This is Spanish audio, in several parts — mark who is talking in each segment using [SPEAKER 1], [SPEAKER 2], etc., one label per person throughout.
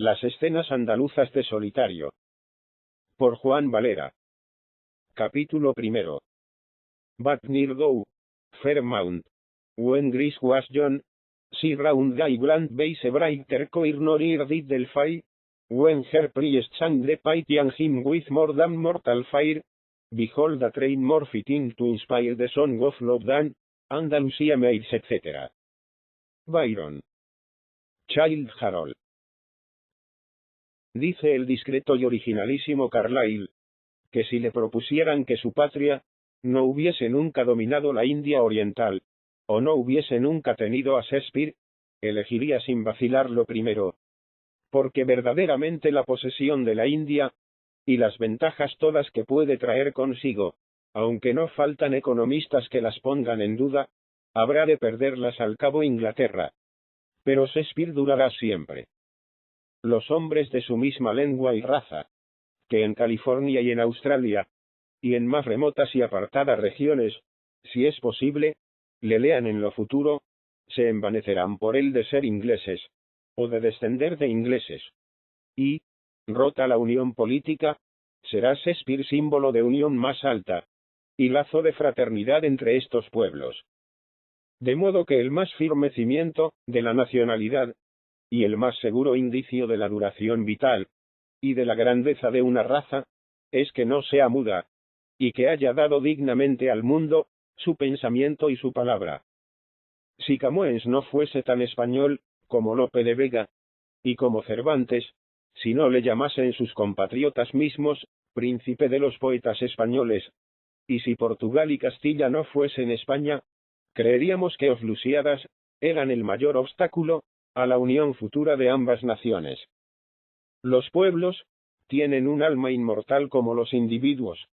[SPEAKER 1] Las escenas andaluzas de Solitario. Por Juan Valera. Capítulo primero. But near thou, Fairmount, when Gris was John, she round thy blunt base brighter coir nor ear did delphi, when her priests sang the Pythian hymn with more than mortal fire, behold a train more fitting to inspire the song of love than Andalusia maids, etc. Byron. Childe Harold. Dice el discreto y originalísimo Carlyle, que si le propusieran que su patria no hubiese nunca dominado la India oriental, o no hubiese nunca tenido a Shakespeare, elegiría sin vacilar lo primero, porque verdaderamente la posesión de la India, y las ventajas todas que puede traer consigo, aunque no faltan economistas que las pongan en duda, habrá de perderlas al cabo Inglaterra. Pero Shakespeare durará siempre. Los hombres de su misma lengua y raza, que en California y en Australia, y en más remotas y apartadas regiones, si es posible, le lean en lo futuro, se envanecerán por él de ser ingleses, o de descender de ingleses. Y, rota la unión política, será Shakespeare símbolo de unión más alta, y lazo de fraternidad entre estos pueblos. De modo que el más firme cimiento de la nacionalidad, y el más seguro indicio de la duración vital, y de la grandeza de una raza, es que no sea muda, y que haya dado dignamente al mundo su pensamiento y su palabra. Si Camões no fuese tan español como Lope de Vega, y como Cervantes, si no le llamasen sus compatriotas mismos, príncipe de los poetas españoles, y si Portugal y Castilla no fuesen España, creeríamos que os Lusíadas eran el mayor obstáculo a la unión futura de ambas naciones. Los pueblos tienen un alma inmortal como los individuos,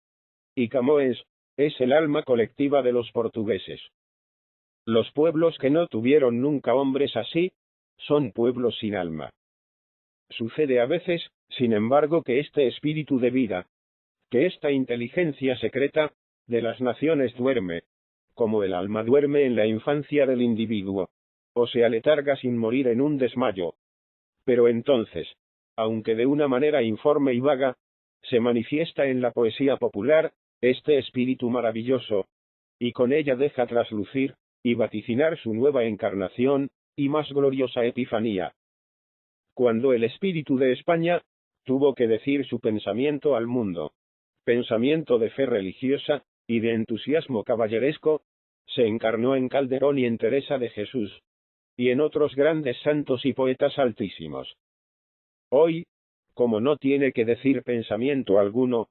[SPEAKER 1] y Camões es el alma colectiva de los portugueses. Los pueblos que no tuvieron nunca hombres así, son pueblos sin alma. Sucede a veces, sin embargo, que este espíritu de vida, que esta inteligencia secreta de las naciones duerme, como el alma duerme en la infancia del individuo, o se aletarga sin morir en un desmayo. Pero entonces, aunque de una manera informe y vaga, se manifiesta en la poesía popular este espíritu maravilloso, y con ella deja traslucir y vaticinar su nueva encarnación y más gloriosa epifanía. Cuando el espíritu de España tuvo que decir su pensamiento al mundo, pensamiento de fe religiosa y de entusiasmo caballeresco, se encarnó en Calderón y en Teresa de Jesús, y en otros grandes santos y poetas altísimos. Hoy, como no tiene que decir pensamiento alguno,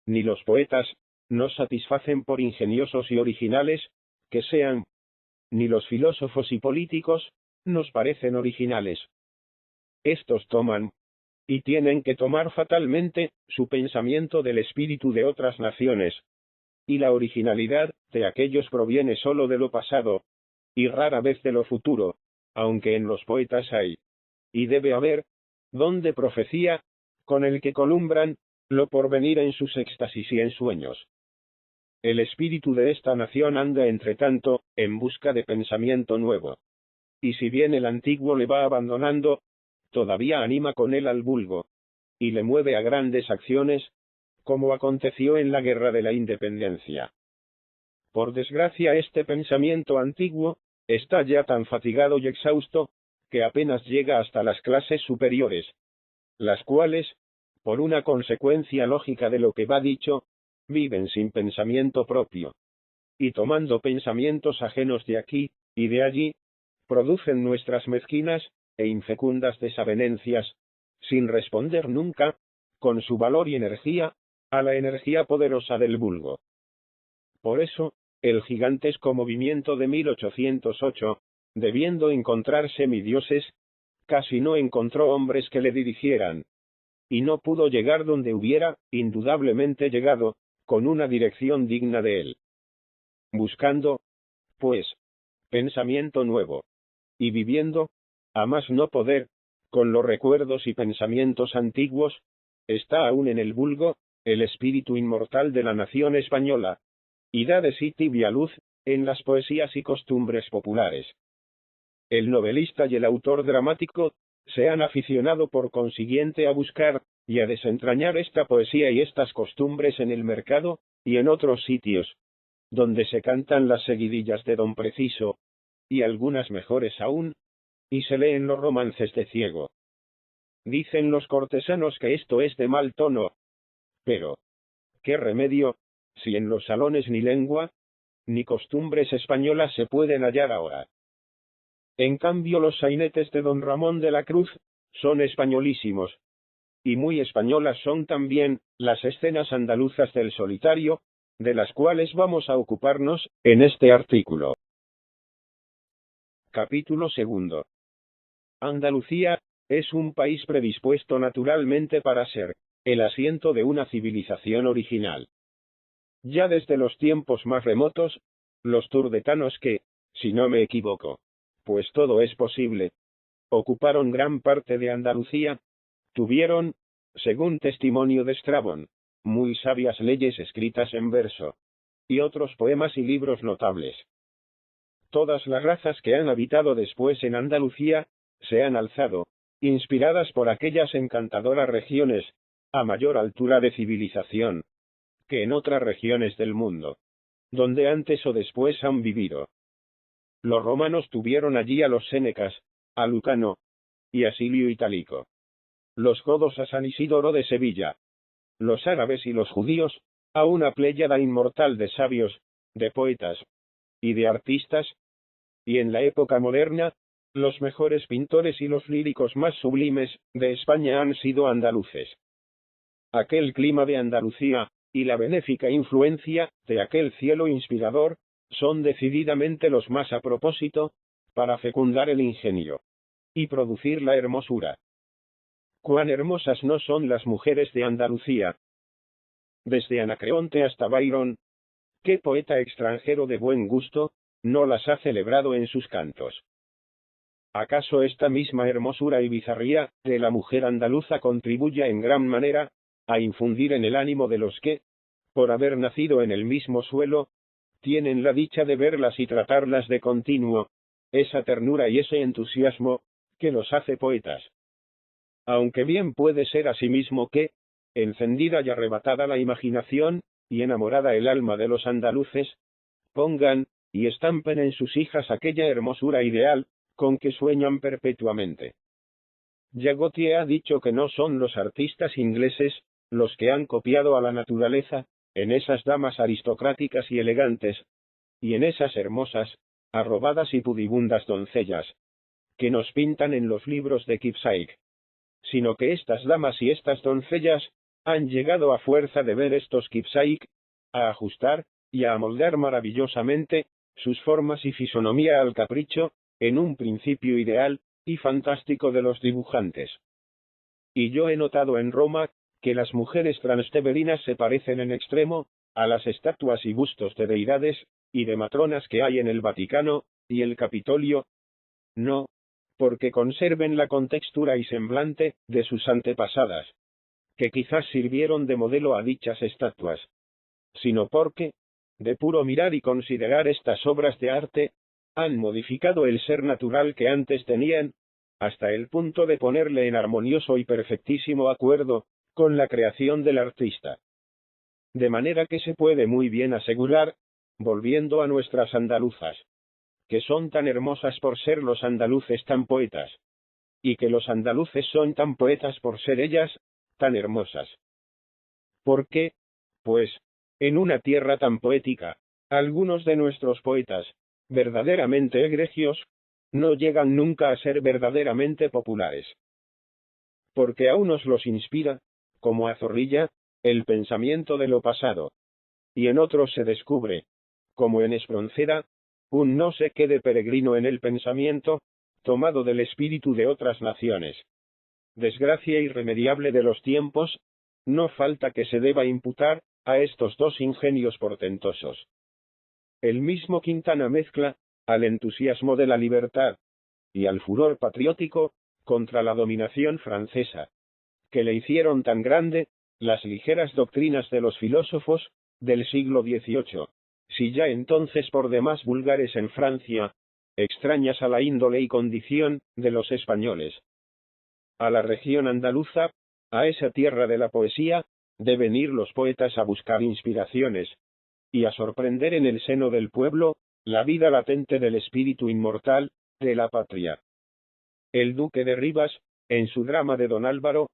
[SPEAKER 1] ni los poetas nos satisfacen por ingeniosos y originales que sean, ni los filósofos y políticos nos parecen originales. Estos toman, y tienen que tomar fatalmente, su pensamiento del espíritu de otras naciones, y la originalidad de aquellos proviene sólo de lo pasado, y rara vez de lo futuro, aunque en los poetas hay, y debe haber, don de profecía, con el que columbran lo porvenir en sus éxtasis y en sueños. El espíritu de esta nación anda entre tanto en busca de pensamiento nuevo. Y si bien el antiguo le va abandonando, todavía anima con él al vulgo, y le mueve a grandes acciones, como aconteció en la Guerra de la Independencia. Por desgracia, este pensamiento antiguo está ya tan fatigado y exhausto, que apenas llega hasta las clases superiores, las cuales, por una consecuencia lógica de lo que va dicho, viven sin pensamiento propio, y tomando pensamientos ajenos de aquí y de allí, producen nuestras mezquinas e infecundas desavenencias, sin responder nunca, con su valor y energía, a la energía poderosa del vulgo. Por eso, el gigantesco movimiento de 1808, debiendo encontrar semidioses, casi no encontró hombres que le dirigieran, y no pudo llegar donde hubiera, indudablemente llegado, con una dirección digna de él. Buscando, pues, pensamiento nuevo, y viviendo, a más no poder, con los recuerdos y pensamientos antiguos, está aún en el vulgo, el espíritu inmortal de la nación española, y da de sí tibia luz, en las poesías y costumbres populares. El novelista y el autor dramático se han aficionado por consiguiente a buscar y a desentrañar esta poesía y estas costumbres en el mercado, y en otros sitios, donde se cantan las seguidillas de Don Preciso, y algunas mejores aún, y se leen los romances de Ciego. Dicen los cortesanos que esto es de mal tono. Pero, ¿qué remedio, si en los salones ni lengua, ni costumbres españolas se pueden hallar ahora? En cambio los sainetes de Don Ramón de la Cruz son españolísimos, y muy españolas son también las escenas andaluzas del solitario, de las cuales vamos a ocuparnos en este artículo. Capítulo 2. Andalucía es un país predispuesto naturalmente para ser el asiento de una civilización original. Ya desde los tiempos más remotos, los turdetanos que, si no me equivoco, pues todo es posible, ocuparon gran parte de Andalucía, tuvieron, según testimonio de Estrabón, muy sabias leyes escritas en verso, y otros poemas y libros notables. Todas las razas que han habitado después en Andalucía, se han alzado, inspiradas por aquellas encantadoras regiones, a mayor altura de civilización, que en otras regiones del mundo, donde antes o después han vivido. Los romanos tuvieron allí a los Sénecas, a Lucano, y a Silio Itálico. Los godos a San Isidoro de Sevilla. Los árabes y los judíos, a una pléyada inmortal de sabios, de poetas, y de artistas, y en la época moderna, los mejores pintores y los líricos más sublimes de España han sido andaluces. Aquel clima de Andalucía, y la benéfica influencia de aquel cielo inspirador, son decididamente los más a propósito, para fecundar el ingenio, y producir la hermosura. Cuán hermosas no son las mujeres de Andalucía. Desde Anacreonte hasta Byron, ¿qué poeta extranjero de buen gusto no las ha celebrado en sus cantos? ¿Acaso esta misma hermosura y bizarría de la mujer andaluza contribuye en gran manera a infundir en el ánimo de los que, por haber nacido en el mismo suelo, tienen la dicha de verlas y tratarlas de continuo, esa ternura y ese entusiasmo que los hace poetas? Aunque bien puede ser asimismo que, encendida y arrebatada la imaginación, y enamorada el alma de los andaluces, pongan y estampen en sus hijas aquella hermosura ideal, con que sueñan perpetuamente. Jagotier ha dicho que no son los artistas ingleses los que han copiado a la naturaleza, en esas damas aristocráticas y elegantes, y en esas hermosas, arrobadas y pudibundas doncellas, que nos pintan en los libros de Kipsaik, sino que estas damas y estas doncellas han llegado a fuerza de ver estos Kipsaik, a ajustar y a amoldar maravillosamente sus formas y fisonomía al capricho, en un principio ideal y fantástico de los dibujantes. Y yo he notado en Roma que las mujeres transteberinas se parecen en extremo a las estatuas y bustos de deidades y de matronas que hay en el Vaticano y el Capitolio, no porque conserven la contextura y semblante de sus antepasadas, que quizás sirvieron de modelo a dichas estatuas, sino porque, de puro mirar y considerar estas obras de arte, han modificado el ser natural que antes tenían, hasta el punto de ponerle en armonioso y perfectísimo acuerdo con la creación del artista. De manera que se puede muy bien asegurar, volviendo a nuestras andaluzas, que son tan hermosas por ser los andaluces tan poetas, y que los andaluces son tan poetas por ser ellas tan hermosas. ¿Por qué? Pues, en una tierra tan poética, algunos de nuestros poetas, verdaderamente egregios, no llegan nunca a ser verdaderamente populares. Porque a unos los inspira, como a Zorrilla, el pensamiento de lo pasado, y en otros se descubre, como en Espronceda, un no sé qué de peregrino en el pensamiento, tomado del espíritu de otras naciones. Desgracia irremediable de los tiempos, no falta que se deba imputar a estos dos ingenios portentosos. El mismo Quintana mezcla, al entusiasmo de la libertad, y al furor patriótico, contra la dominación francesa, que le hicieron tan grande, las ligeras doctrinas de los filósofos del siglo XVIII, si ya entonces por demás vulgares en Francia, extrañas a la índole y condición de los españoles. a la región andaluza, a esa tierra de la poesía, deben ir los poetas a buscar inspiraciones, y a sorprender en el seno del pueblo, la vida latente del espíritu inmortal, de la patria. El duque de Rivas, en su drama de Don Álvaro,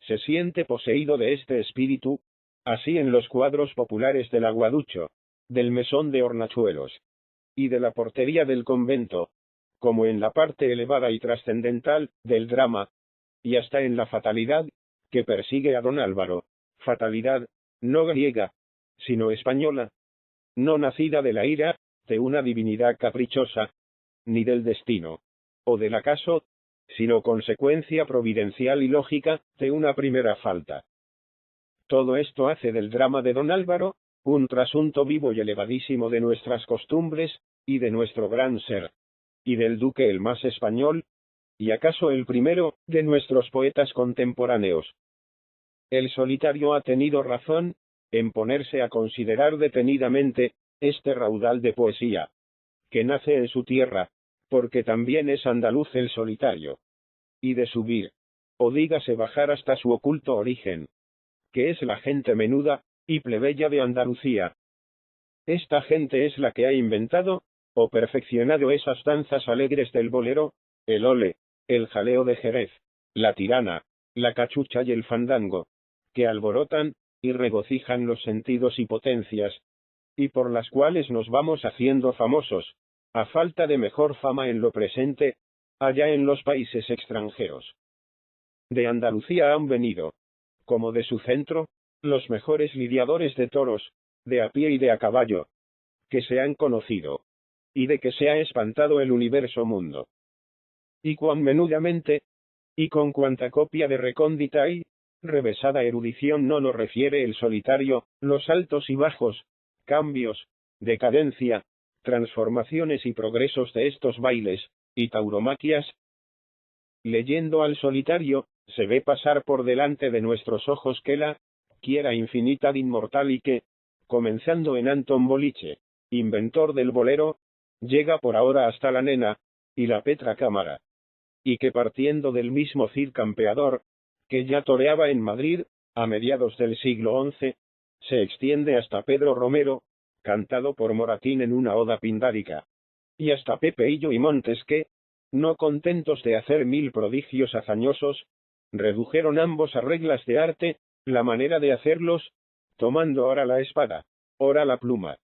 [SPEAKER 1] se siente poseído de este espíritu, así en los cuadros populares del Aguaducho, del Mesón de Hornachuelos, y de la portería del convento, como en la parte elevada y trascendental del drama, y hasta en la fatalidad que persigue a Don Álvaro, fatalidad, no griega, sino española, no nacida de la ira, de una divinidad caprichosa, ni del destino, o del acaso, sino consecuencia providencial y lógica, de una primera falta. Todo esto hace del drama de Don Álvaro, un trasunto vivo y elevadísimo de nuestras costumbres, y de nuestro gran ser, y del duque el más español, y acaso el primero, de nuestros poetas contemporáneos. El Solitario ha tenido razón, en ponerse a considerar detenidamente, este raudal de poesía, que nace en su tierra, porque también es andaluz el Solitario, y de subir, o dígase bajar hasta su oculto origen, que es la gente menuda y plebeya de Andalucía. Esta gente es la que ha inventado, o perfeccionado esas danzas alegres del bolero, el ole, el jaleo de Jerez, la tirana, la cachucha y el fandango, que alborotan y regocijan los sentidos y potencias, y por las cuales nos vamos haciendo famosos, a falta de mejor fama en lo presente, allá en los países extranjeros. De Andalucía han venido, como de su centro, los mejores lidiadores de toros, de a pie y de a caballo, que se han conocido, y de que se ha espantado el universo mundo. Y cuán menudamente, y con cuanta copia de recóndita y revesada erudición no nos refiere el Solitario, los altos y bajos, cambios, decadencia, transformaciones y progresos de estos bailes, y tauromaquias. Leyendo al Solitario, se ve pasar por delante de nuestros ojos que la quiera infinita de inmortal y que, comenzando en Antón Boliche, inventor del bolero, llega por ahora hasta la Nena, y la Petra Cámara. Y que partiendo del mismo Cid Campeador, que ya toreaba en Madrid, a mediados del siglo XI, se extiende hasta Pedro Romero, cantado por Moratín en una oda pindárica, y hasta Pepe Hillo y Montes que, no contentos de hacer 1000 prodigios hazañosos, redujeron ambos a reglas de arte, la manera de hacerlos, tomando ora la espada, ora la pluma.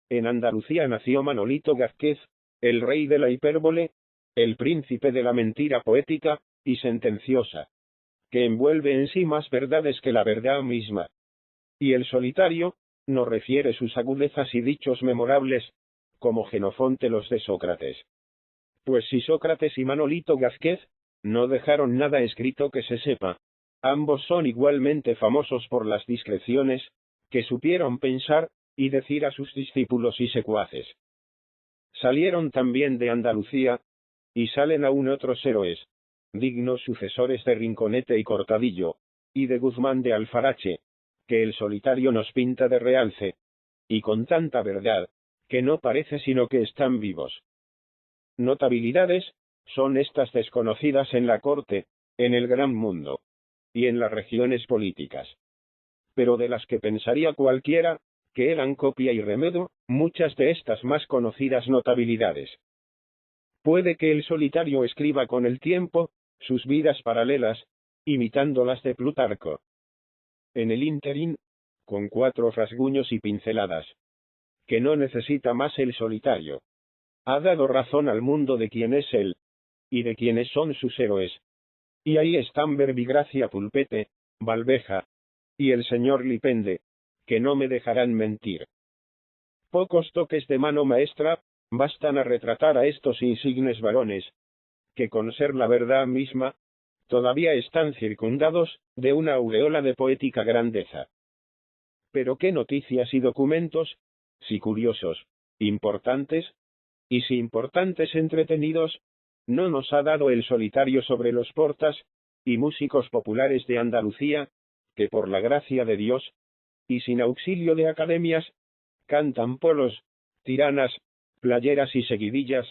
[SPEAKER 1] En Andalucía nació Manolito Gázquez, el rey de la hipérbole, el príncipe de la mentira poética y sentenciosa, que envuelve en sí más verdades que la verdad misma. Y el Solitario nos refiere sus agudezas y dichos memorables, como Jenofonte los de Sócrates. Pues si Sócrates y Manolito Gázquez no dejaron nada escrito que se sepa, ambos son igualmente famosos por las discreciones que supieron pensar y decir a sus discípulos y secuaces. Salieron también de Andalucía, y salen aún otros héroes, dignos sucesores de Rinconete y Cortadillo, y de Guzmán de Alfarache, que el Solitario nos pinta de realce, y con tanta verdad, que no parece sino que están vivos. Notabilidades, son estas desconocidas en la corte, en el gran mundo, y en las regiones políticas. Pero de las que pensaría cualquiera, que eran copia y remedo, muchas de estas más conocidas notabilidades. Puede que el Solitario escriba con el tiempo, sus vidas paralelas, imitando las de Plutarco. En el ínterin, con 4 rasguños y pinceladas. Que no necesita más el Solitario. Ha dado razón al mundo de quién es él, y de quiénes son sus héroes. Y ahí están Verbigracia Pulpete, Valveja, y el señor Lipende, que no me dejarán mentir. Pocos toques de mano maestra bastan a retratar a estos insignes varones, que con ser la verdad misma, todavía están circundados de una aureola de poética grandeza. Pero qué noticias y documentos, si curiosos, importantes, y si importantes entretenidos, no nos ha dado el Solitario sobre los portas y músicos populares de Andalucía, que por la gracia de Dios, y sin auxilio de academias, cantan polos, tiranas, playeras y seguidillas,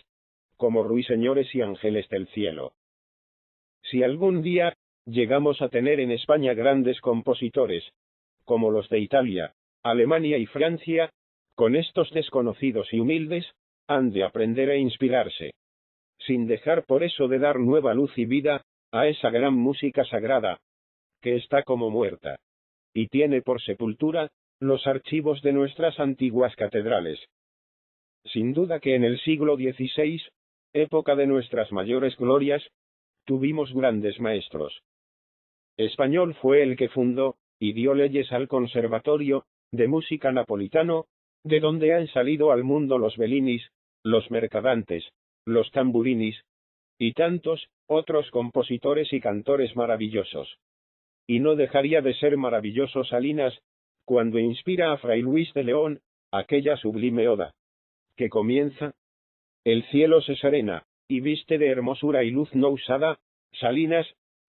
[SPEAKER 1] como ruiseñores y ángeles del cielo. Si algún día llegamos a tener en España grandes compositores, como los de Italia, Alemania y Francia, con estos desconocidos y humildes, han de aprender a inspirarse, sin dejar por eso de dar nueva luz y vida a esa gran música sagrada, que está como muerta, y tiene por sepultura los archivos de nuestras antiguas catedrales. Sin duda que en el siglo XVI, época de nuestras mayores glorias, tuvimos grandes maestros. Español fue el que fundó y dio leyes al Conservatorio de Música Napolitano, de donde han salido al mundo los Bellinis, los Mercadantes, los Tamburinis, y tantos otros compositores y cantores maravillosos. Y no dejaría de ser maravilloso Salinas, cuando inspira a Fray Luis de León, aquella sublime oda, que comienza: el cielo se serena, y viste de hermosura y luz no usada, Salinas,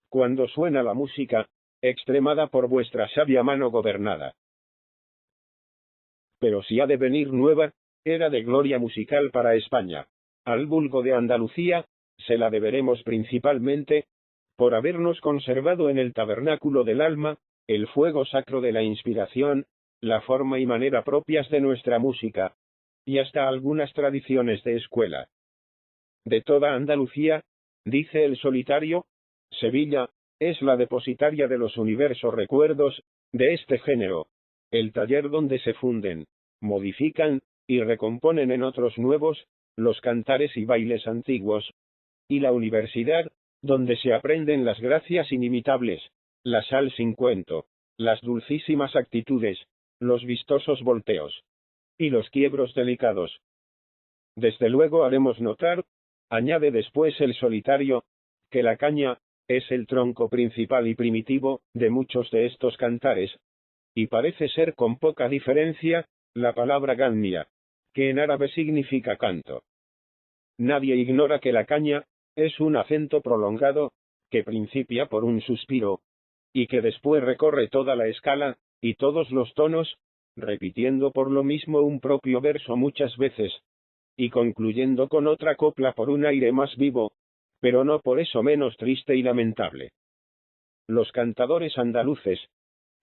[SPEAKER 1] cuando suena la música, extremada por vuestra sabia mano gobernada. Pero si ha de venir nueva era de gloria musical para España, al vulgo de Andalucía, se la deberemos principalmente por habernos conservado en el tabernáculo del alma el fuego sacro de la inspiración, la forma y manera propias de nuestra música, y hasta algunas tradiciones de escuela. De toda Andalucía, dice el Solitario, Sevilla es la depositaria de los universos recuerdos de este género, el taller donde se funden, modifican y recomponen en otros nuevos los cantares y bailes antiguos, y la universidad donde se aprenden las gracias inimitables, la sal sin cuento, las dulcísimas actitudes, los vistosos volteos y los quiebros delicados. Desde luego haremos notar, añade después el Solitario, que la caña es el tronco principal y primitivo de muchos de estos cantares, y parece ser con poca diferencia la palabra gannia, que en árabe significa canto. Nadie ignora que la caña es un acento prolongado, que principia por un suspiro, y que después recorre toda la escala y todos los tonos, repitiendo por lo mismo un propio verso muchas veces, y concluyendo con otra copla por un aire más vivo, pero no por eso menos triste y lamentable. Los cantadores andaluces,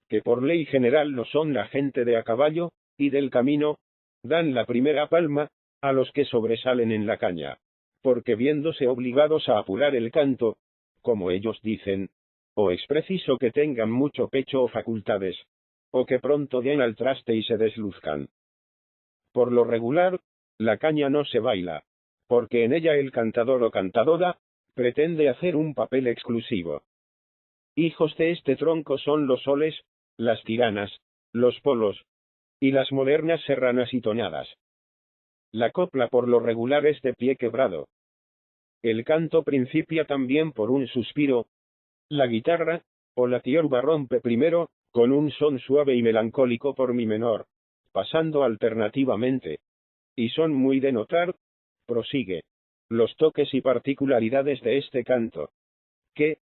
[SPEAKER 1] que por ley general lo son la gente de a caballo y del camino, dan la primera palma a los que sobresalen en la caña, porque viéndose obligados a apurar el canto, como ellos dicen, o es preciso que tengan mucho pecho o facultades, o que pronto den al traste y se desluzcan. Por lo regular, la caña no se baila, porque en ella el cantador o cantadora pretende hacer un papel exclusivo. Hijos de este tronco son los soles, las tiranas, los polos, y las modernas serranas y tonadas. La copla por lo regular es de pie quebrado. El canto principia también por un suspiro. La guitarra, o la tiorba rompe primero, con un son suave y melancólico por mi menor, pasando alternativamente. Y son muy de notar, prosigue, los toques y particularidades de este canto, que,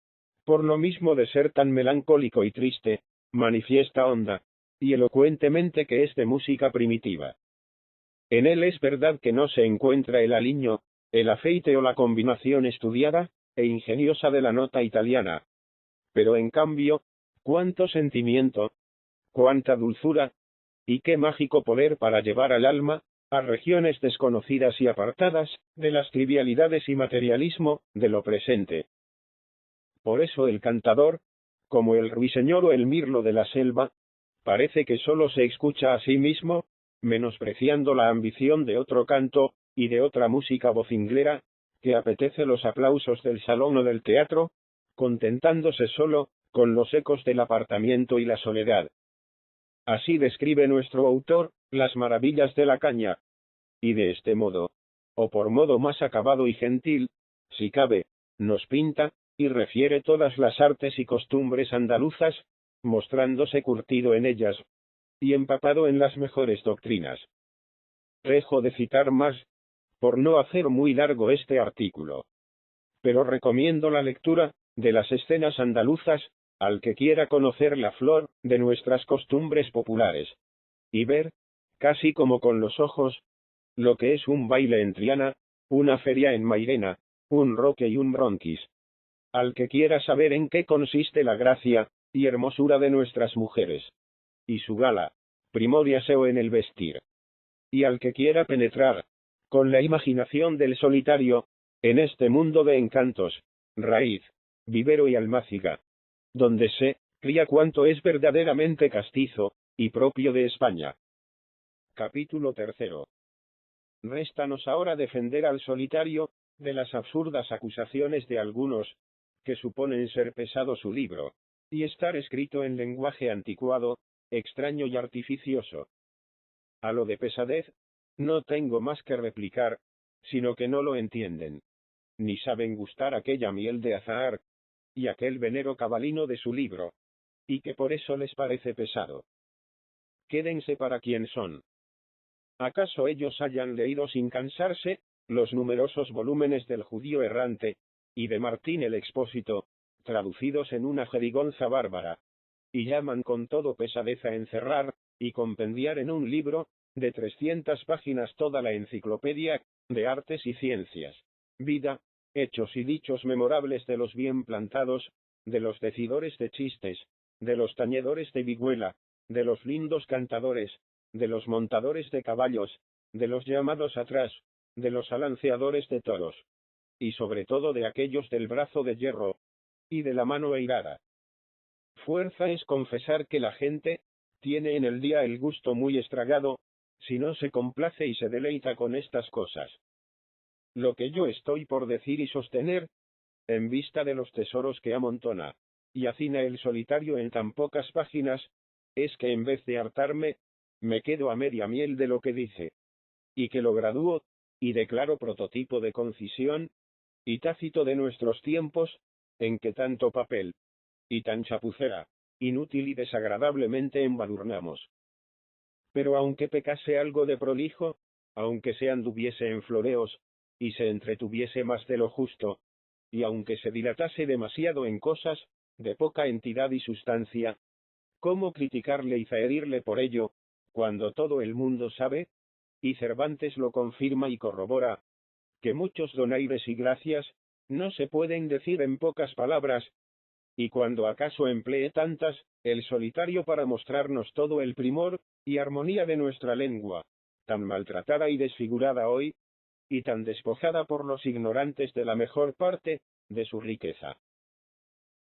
[SPEAKER 1] por lo mismo de ser tan melancólico y triste, manifiesta honda y elocuentemente que es de música primitiva. En él es verdad que no se encuentra el aliño, el afeite o la combinación estudiada e ingeniosa de la nota italiana. Pero en cambio, cuánto sentimiento, cuánta dulzura, y qué mágico poder para llevar al alma a regiones desconocidas y apartadas de las trivialidades y materialismo de lo presente. Por eso el cantador, como el ruiseñor o el mirlo de la selva, parece que solo se escucha a sí mismo, menospreciando la ambición de otro canto y de otra música vocinglera, que apetece los aplausos del salón o del teatro, contentándose solo con los ecos del apartamiento y la soledad. Así describe nuestro autor las maravillas de la caña, y de este modo, o por modo más acabado y gentil, si cabe, nos pinta y refiere todas las artes y costumbres andaluzas, mostrándose curtido en ellas, y empapado en las mejores doctrinas. Dejo de citar más, por no hacer muy largo este artículo. Pero recomiendo la lectura de las escenas andaluzas al que quiera conocer la flor de nuestras costumbres populares, y ver, casi como con los ojos, lo que es un baile en Triana, una feria en Mairena, un roque y un bronquis. al que quiera saber en qué consiste la gracia y hermosura de nuestras mujeres, y su gala, primor y aseo en el vestir, y al que quiera penetrar, con la imaginación del solitario, en este mundo de encantos, raíz, vivero y almáciga, donde se cría cuanto es verdaderamente castizo, y propio de España. Capítulo 3. Réstanos ahora defender al solitario, de las absurdas acusaciones de algunos, que suponen ser pesado su libro, y estar escrito en lenguaje anticuado, extraño y artificioso. A lo de pesadez, no tengo más que replicar, sino que no lo entienden, ni saben gustar aquella miel de azahar, y aquel venero cabalino de su libro, y que por eso les parece pesado. Quédense para quien son. ¿Acaso ellos hayan leído sin cansarse los numerosos volúmenes del judío errante, y de Martín el Expósito, traducidos en una jerigonza bárbara, y llaman con todo pesadez a encerrar, y compendiar en un libro, de 300 páginas toda la enciclopedia, de artes y ciencias, vida, hechos y dichos memorables de los bien plantados, de los decidores de chistes, de los tañedores de vihuela, de los lindos cantadores, de los montadores de caballos, de los llamados atrás, de los alanceadores de toros, y sobre todo de aquellos del brazo de hierro, y de la mano airada? Fuerza es confesar que la gente tiene en el día el gusto muy estragado, si no se complace y se deleita con estas cosas. Lo que yo estoy por decir y sostener, en vista de los tesoros que amontona y hacina el solitario en tan pocas páginas, es que en vez de hartarme, me quedo a media miel de lo que dice, y que lo gradúo, y declaro prototipo de concisión, y tácito de nuestros tiempos, en que tanto papel, y tan chapucera, inútil y desagradablemente embadurnamos. Pero aunque pecase algo de prolijo, aunque se anduviese en floreos, y se entretuviese más de lo justo, y aunque se dilatase demasiado en cosas, de poca entidad y sustancia, ¿cómo criticarle y zaherirle por ello, cuando todo el mundo sabe, y Cervantes lo confirma y corrobora, que muchos donaires y gracias, no se pueden decir en pocas palabras, y cuando acaso emplee tantas, el solitario para mostrarnos todo el primor y armonía de nuestra lengua, tan maltratada y desfigurada hoy, y tan despojada por los ignorantes de la mejor parte de su riqueza?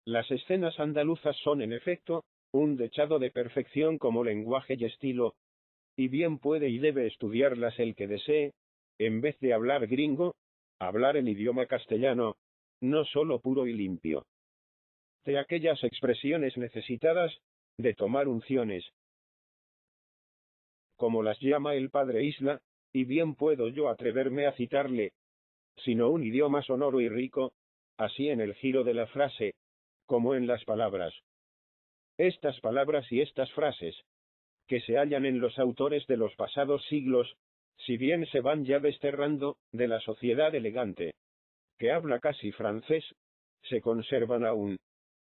[SPEAKER 1] Las escenas andaluzas son en efecto un dechado de perfección como lenguaje y estilo, y bien puede y debe estudiarlas el que desee, en vez de hablar gringo, hablar el idioma castellano, no solo puro y limpio. De aquellas expresiones necesitadas de tomar unciones, como las llama el padre Isla, y bien puedo yo atreverme a citarle, sino un idioma sonoro y rico, así en el giro de la frase, como en las palabras. Estas palabras y estas frases, que se hallan en los autores de los pasados siglos, si bien se van ya desterrando de la sociedad elegante, que habla casi francés, se conservan aún,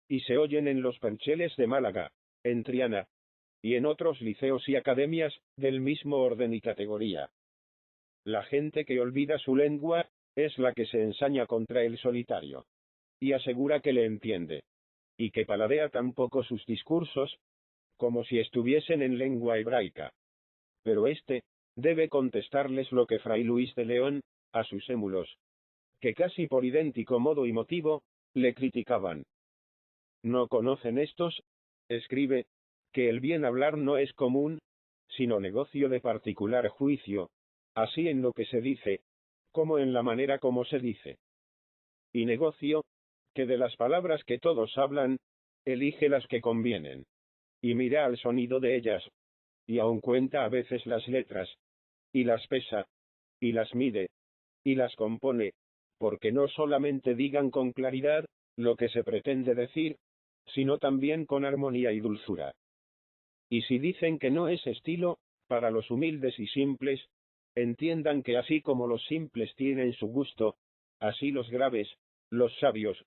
[SPEAKER 1] y se oyen en los percheles de Málaga, en Triana, y en otros liceos y academias, del mismo orden y categoría. La gente que olvida su lengua, es la que se ensaña contra el solitario, y asegura que le entiende, y que paladea tan poco sus discursos, como si estuviesen en lengua hebraica. Pero éste debe contestarles lo que Fray Luis de León, a sus émulos, que casi por idéntico modo y motivo, le criticaban. ¿No conocen estos? Escribe, que el bien hablar no es común, sino negocio de particular juicio, así en lo que se dice, como en la manera como se dice. Y negocio, que de las palabras que todos hablan, elige las que convienen, y mira al sonido de ellas, y aun cuenta a veces las letras, y las pesa, y las mide, y las compone, porque no solamente digan con claridad lo que se pretende decir, sino también con armonía y dulzura. Y si dicen que no es estilo, para los humildes y simples, entiendan que así como los simples tienen su gusto, así los graves, los sabios,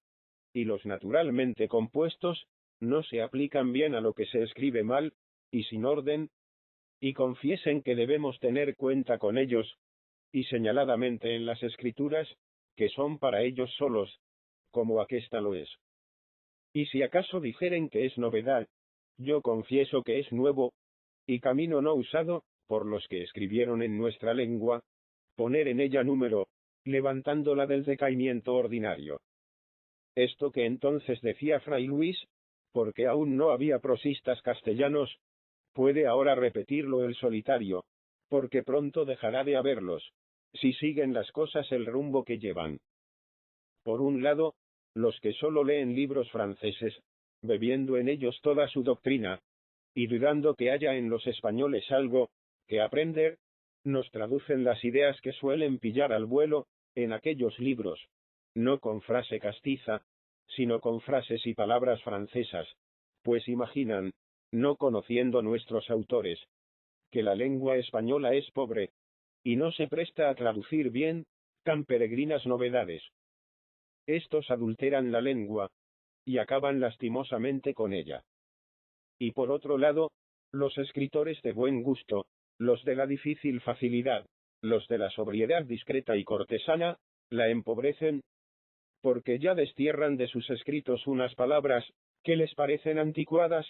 [SPEAKER 1] y los naturalmente compuestos, no se aplican bien a lo que se escribe mal, y sin orden, y confiesen que debemos tener cuenta con ellos, y señaladamente en las escrituras, que son para ellos solos, como aquesta lo es. Y si acaso dijeren que es novedad, yo confieso que es nuevo, y camino no usado, por los que escribieron en nuestra lengua, poner en ella número, levantándola del decaimiento ordinario. Esto que entonces decía Fray Luis, porque aún no había prosistas castellanos, puede ahora repetirlo el solitario, porque pronto dejará de haberlos, si siguen las cosas el rumbo que llevan. Por un lado, los que solo leen libros franceses, bebiendo en ellos toda su doctrina, y dudando que haya en los españoles algo que aprender, nos traducen las ideas que suelen pillar al vuelo en aquellos libros, no con frase castiza, sino con frases y palabras francesas, pues imaginan, no conociendo nuestros autores, que la lengua española es pobre, y no se presta a traducir bien tan peregrinas novedades. Estos adulteran la lengua, y acaban lastimosamente con ella. Y por otro lado, los escritores de buen gusto, los de la difícil facilidad, los de la sobriedad discreta y cortesana, la empobrecen, porque ya destierran de sus escritos unas palabras, que les parecen anticuadas,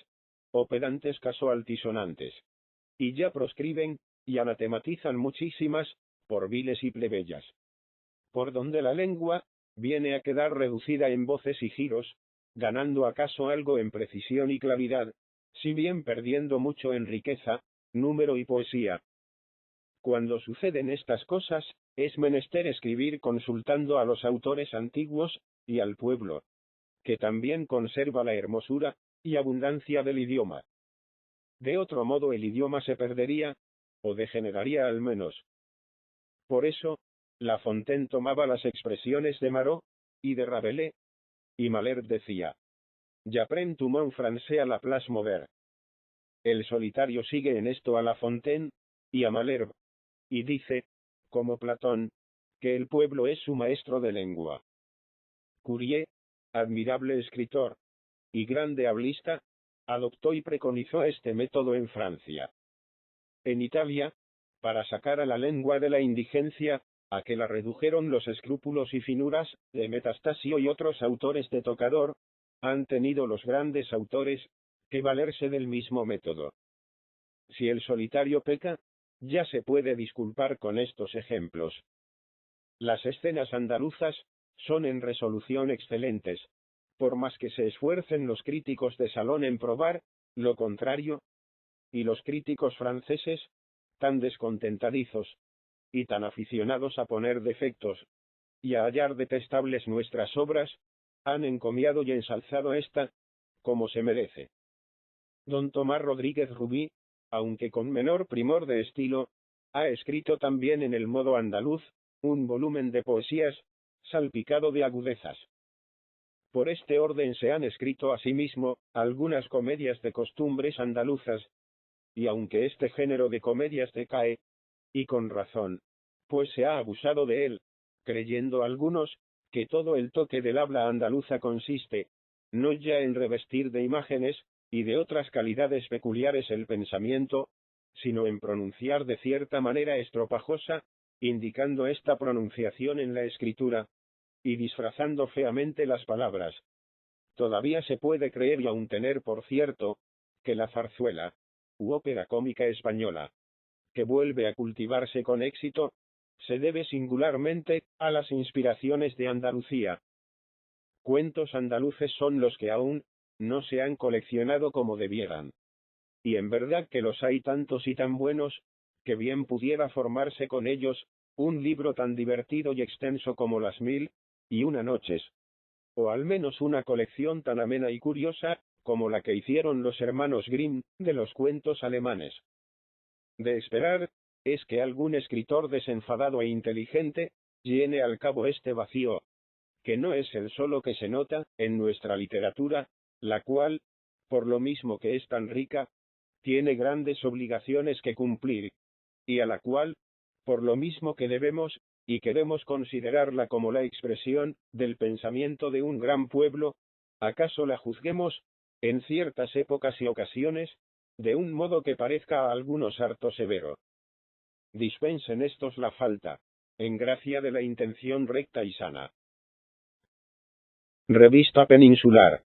[SPEAKER 1] o pedantescas o altisonantes. Y ya proscriben, y anatematizan muchísimas, por viles y plebeyas. Por donde la lengua, viene a quedar reducida en voces y giros, ganando acaso algo en precisión y claridad, si bien perdiendo mucho en riqueza, número y poesía. Cuando suceden estas cosas, es menester escribir consultando a los autores antiguos, y al pueblo, que también conserva la hermosura y abundancia del idioma. De otro modo el idioma se perdería, o degeneraría al menos. Por eso, La Fontaine tomaba las expresiones de Marot y de Rabelais, y Malherbe decía: «J'apprends tout mon français à la place Maubert». El solitario sigue en esto a La Fontaine y a Malherbe, y dice, como Platón, que el pueblo es su maestro de lengua. Curie, admirable escritor y grande hablista, adoptó y preconizó este método en Francia. En Italia, para sacar a la lengua de la indigencia, a que la redujeron los escrúpulos y finuras de Metastasio y otros autores de tocador, han tenido los grandes autores que valerse del mismo método. Si el solitario peca, ya se puede disculpar con estos ejemplos. Las escenas andaluzas son en resolución excelentes, por más que se esfuercen los críticos de salón en probar lo contrario, y los críticos franceses, tan descontentadizos, y tan aficionados a poner defectos, y a hallar detestables nuestras obras, han encomiado y ensalzado esta, como se merece. Don Tomás Rodríguez Rubí, aunque con menor primor de estilo, ha escrito también en el modo andaluz, un volumen de poesías, salpicado de agudezas. Por este orden se han escrito asimismo algunas comedias de costumbres andaluzas, y aunque este género de comedias decae, y con razón, pues se ha abusado de él, creyendo algunos, que todo el toque del habla andaluza consiste, no ya en revestir de imágenes, y de otras calidades peculiares el pensamiento, sino en pronunciar de cierta manera estropajosa, indicando esta pronunciación en la escritura, y disfrazando feamente las palabras. Todavía se puede creer y aun tener por cierto, que la zarzuela, u ópera cómica española, que vuelve a cultivarse con éxito, se debe singularmente a las inspiraciones de Andalucía. Cuentos andaluces son los que aún no se han coleccionado como debieran. Y en verdad que los hay tantos y tan buenos, que bien pudiera formarse con ellos un libro tan divertido y extenso como Las Mil y una Noches, o al menos una colección tan amena y curiosa como la que hicieron los hermanos Grimm de los cuentos alemanes. De esperar es que algún escritor desenfadado e inteligente llene al cabo este vacío, que no es el solo que se nota en nuestra literatura, la cual, por lo mismo que es tan rica, tiene grandes obligaciones que cumplir, y a la cual, por lo mismo que debemos y queremos considerarla como la expresión del pensamiento de un gran pueblo, acaso la juzguemos, en ciertas épocas y ocasiones, de un modo que parezca a algunos harto severo. Dispensen estos la falta, en gracia de la intención recta y sana. Revista Peninsular.